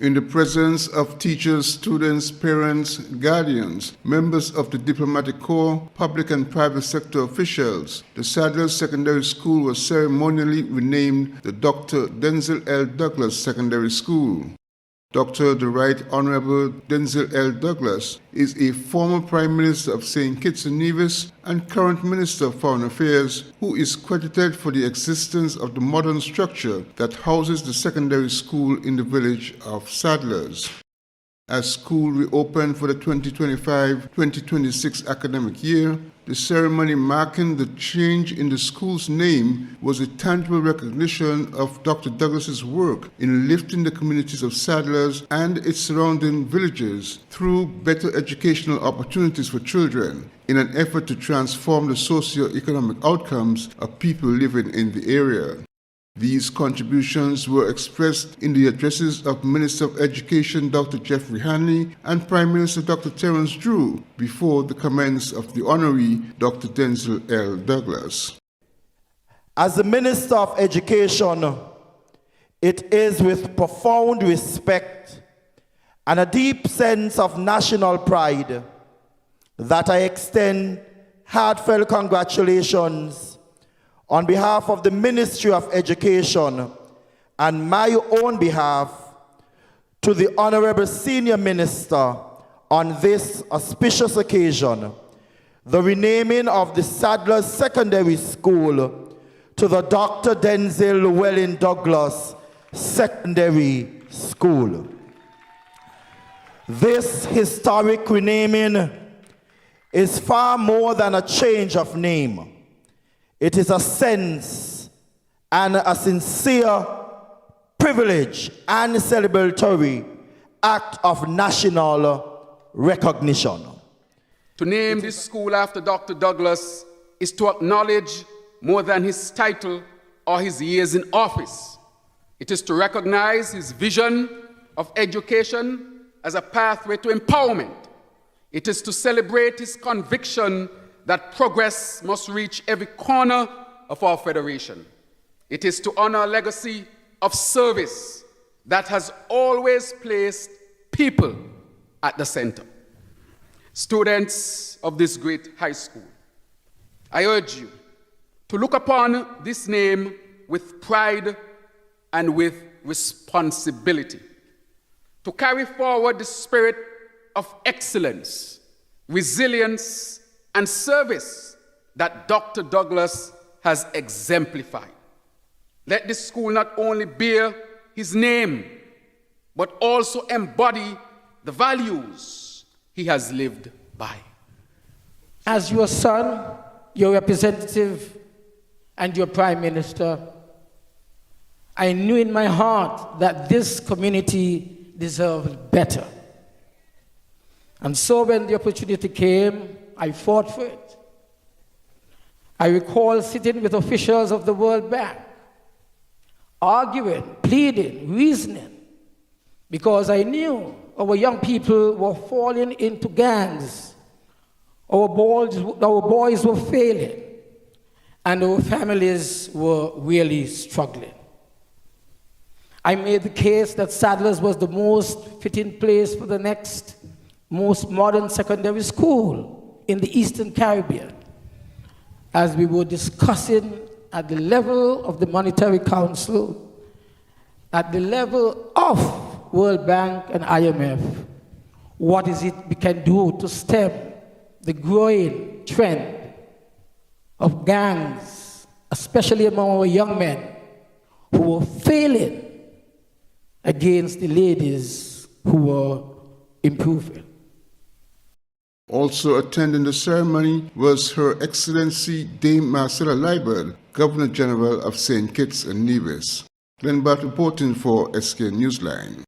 in the presence of teachers, students, parents, guardians, members of the diplomatic corps, public and private sector officials, the Sadler's Secondary School was ceremonially renamed the Dr.Denzil L. Douglas Secondary School. Dr. the Right Honorable Hon.Denzil L. Douglas is a former Prime Minister of St. Kitts and Nevis and current Minister of Foreign Affairs, who is credited for the existence of the modern structure that houses the secondary school in the village of Sadlers. As school reopened for the 2025-2026 academic year, the ceremony marking the change in the school's name was a tangible recognition of Dr. Douglas's work in lifting the communities of Sadlers and its surrounding villages through better educational opportunities for children in an effort to transform the socio-economic outcomes of people living in the area. These contributions were expressed in the addresses of Minister of Education Dr. Jeffrey Hanley and Prime Minister Dr. Terence Drew before the commence of the honoree Dr. Hon.Denzil L. Douglas. As the Minister of Education, it is with profound respect and a deep sense of national pride that I extend heartfelt congratulations on behalf of the Ministry of Education and my own behalf to the Honorable Senior Minister on this auspicious occasion, the renaming of the Sadler's Secondary School to the Dr. Hon.Denzil L. Douglas Secondary School. This historic renaming is far more than a change of name. It is a sense and a sincere privilege and celebratory act of national recognition. To name this school after Dr. Douglas is to acknowledge more than his title or his years in office. It is to recognize his vision of education as a pathway to empowerment. It is to celebrate his conviction that progress must reach every corner of our federation. It is to honor a legacy of service that has always placed people at the center. Students of this great high school, I urge you to look upon this name with pride and with responsibility, to carry forward the spirit of excellence, resilience, and service that Dr. Douglas has exemplified. Let this school not only bear his name, but also embody the values he has lived by. As your son, your representative, and your Prime Minister, I knew in my heart that this community deserved better. And so when the opportunity came, I fought for it. I recall sitting with officials of the World Bank, arguing, pleading, reasoning, because I knew our young people were falling into gangs, our boys were failing, and our families were really struggling. I made the case that Sadlers was the most fitting place for the next most modern secondary school in the Eastern Caribbean, as we were discussing at the level of the Monetary Council, at the level of World Bank and IMF, what is it we can do to stem the growing trend of gangs, especially among our young men who were failing against the ladies who were improving. Also attending the ceremony was Her Excellency Dame Marcella Liebert, Governor General of St. Kitts and Nevis. Glenn Batt reporting for SK Newsline.